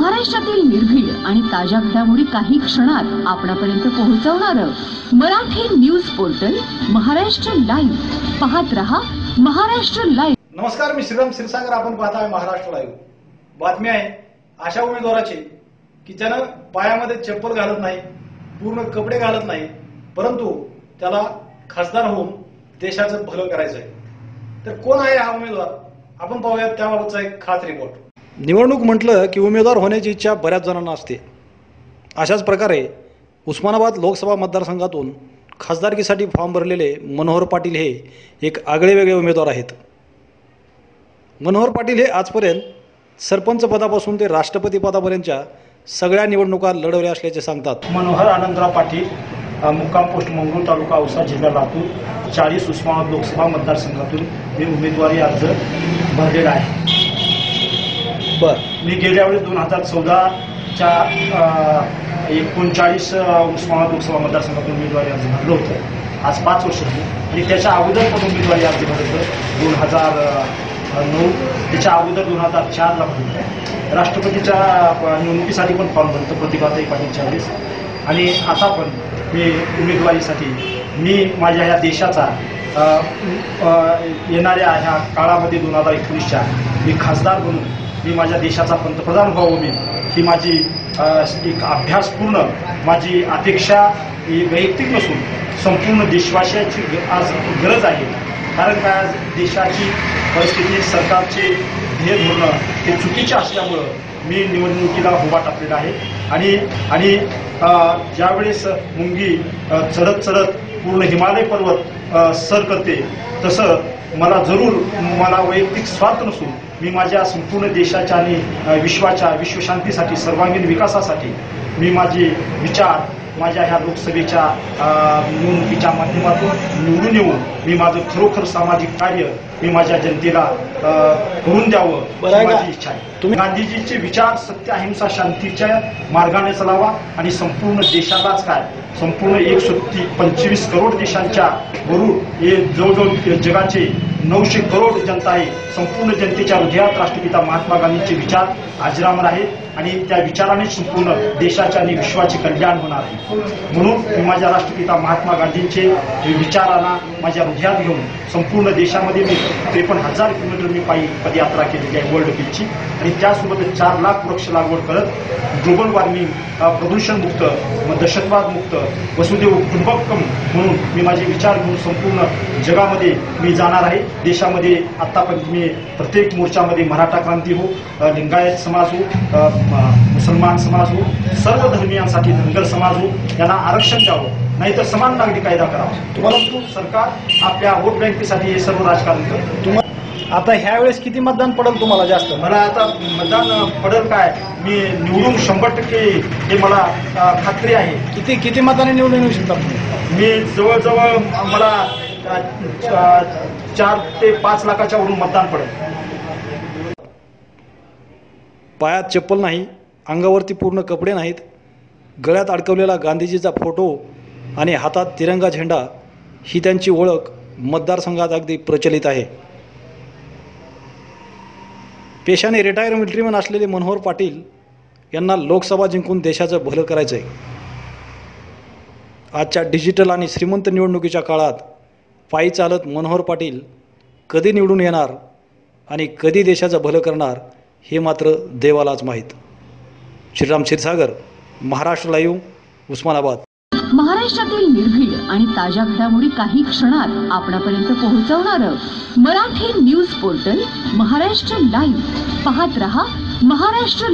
महाराष्ट्रातील निर्भीड आणि ताज्या घडामोडी काही क्षणात आपणापर्यंत पोहोचवणारं Marathi news portal Maharashtra live. पाहत रहा महाराष्ट्र लाईव्ह। नमस्कार, मी श्रीराम क्षीरसागर। आपण पाहताय महाराष्ट्र लाईव्ह। बातमी आहे अशा उमेदवाराची की ज्यानं पायामध्ये चप्पल घालत नाही, पूर्ण कपडे घालत नाही, परंतु त्याला खासदार होऊन देशाचं भलं करायचं आहे। तर कोण आहे हा उमेदवार, आपण पाहूया त्याबाबतचा एक खास रिपोर्ट। निवडणूक म्हटलं की उमेदवार होण्याची इच्छा बऱ्याच जणांना असते। अशाच प्रकारे उस्मानाबाद लोकसभा मतदारसंघातून खासदारकीसाठी फॉर्म भरलेले मनोहर पाटील हे एक आगळेवेगळे उमेदवार आहेत। मनोहर पाटील हे आजपर्यंत सरपंच पदापासून ते राष्ट्रपती पदापर्यंतच्या सगळ्या निवडणुका लढवल्या असल्याचे सांगतात। मनोहर आनंदराव पाटील, मुक्काम पोस्ट मंगरूळ, तालुका औसा, जिल्हा लातूर, 40 उस्मानाबाद लोकसभा मतदारसंघातून मी उमेदवारी अर्ज भरलेला आहे। मी गेल्या वेळी 2014च्या 39 उस्मानाबाद लोकसभा मतदारसंघातून उमेदवारी अर्ज भरलं होतं। आज 5 वर्ष झाली आणि त्याच्या अगोदर पण उमेदवारी अर्ज भरलं 2009, त्याच्या अगोदर 2004ला भरलं। राष्ट्रपतीच्या निवडणुकीसाठी पण फॉर्म भरतो प्रतिभाताई पाटीलच्या वेळेस, आणि आता पण मी उमेदवारीसाठी मी माझ्या ह्या देशाचा येणाऱ्या ह्या काळामध्ये 2019च्या मी खासदार बनून मी माझ्या देशाचा पंतप्रधान व्हावं मी ही माझी एक अभ्यासपूर्ण माझी अपेक्षा ही वैयक्तिक नसून संपूर्ण देशवासियांची आज गरज आहे। कारण काय, आज देशाची परिस्थिती, सरकारचे ध्येय धोरणं हे चुकीचे असल्यामुळं मी निवडणुकीला उभा टाकलेला आहे। आणि ज्यावेळेस मुंगी चढत चढत पूर्ण हिमालय पर्वत सर करते, तसं मला वैयक्तिक स्वार्थ नसून मी माझ्या संपूर्ण देशाच्या आणि विश्वशांतीसाठी, सर्वांगीण विकासासाठी मी माझे विचार माझ्या ह्या लोकसभेच्या निवडणुकीच्या माध्यमातून निवडून येऊन मी माझं खरोखर सामाजिक कार्य मी माझ्या जनतेला करून द्यावं माझी इच्छा आहे। तुम्ही गांधीजीचे विचार सत्य, अहिंसा, शांतीच्या मार्गाने चालावा आणि संपूर्ण देशालाच संपूर्ण 125 करोड देशांच्या वरून हे जवळजवळ जगाचे 900 करोड जनता आहे। संपूर्ण जनतेच्या हृदयात राष्ट्रपिता महात्मा गांधींचे विचार अजरामर आहेत आणि त्या विचाराने संपूर्ण देशाचे आणि विश्वाचे कल्याण होणार आहे। म्हणून मी माझ्या राष्ट्रपिता महात्मा गांधींचे विचारांना माझ्या हृदयात घेऊन संपूर्ण देशामध्ये मी 53,000 किलोमीटर मी पायी पदयात्रा केलेली आहे वर्ल्ड पीचची, आणि त्यासोबत 4 लाख वृक्ष लागवड करत ग्लोबल वॉर्मिंग, प्रदूषण मुक्त, दहशतवाद मुक्त, वसुदैव कुटुंबकम म्हणून मी माझे विचार घेऊन संपूर्ण जगामध्ये मी जाणार आहे। देशामध्ये आतापर्यंत मी प्रत्येक मोर्चामध्ये मराठा क्रांती हो, लिंगायत समाज हो, मुसलमान समाज हो, सर्व धर्मियांसाठी धनगर समाज हो, यांना आरक्षण द्यावं, नाहीतर समान नागरिक कायदा करावा। परंतु सरकार आपल्या वोट बँकेसाठी हे सर्व राजकारण करतं। आता ह्या वेळेस किती मतदान पडेल तुम्हाला जास्त? मला आता मतदान पडेल काय, मी निवडून 100% हे मला खात्री आहे। किती मताने निवडून येऊ शकता? मी जवळजवळ मला 4 ते 5 लाखाच्या वरून मतदान पडेल। पायात चप्पल नाही, अंगावरती पूर्ण कपडे नाहीत, गळ्यात अडकवलेला गांधीजीचा फोटो आणि हातात तिरंगा झेंडा ही त्यांची ओळख मतदारसंघात अगदी प्रचलित आहे। पेशाने रिटायर मिलिटरीमन असलेले मनोहर पाटील यांना लोकसभा जिंकून देशाचं भलं करायचं आहे। आजच्या डिजिटल आणि श्रीमंत निवडणुकीच्या काळात पायी चालत मनोहर पाटील कधी निवडून येणार आणि कधी देशाचं भलं करणार हे मात्र देवालाच माहीत। श्रीराम क्षीरसागर, महाराष्ट्र लाईव्ह, उस्मानाबाद। महाराष्ट्रातील निर्भीड आणि ताज्या घडामोडी काही क्षणात आपणापर्यंत पोहोचवणारं Marathi news portal Maharashtra live. पाहत रहा महाराष्ट्र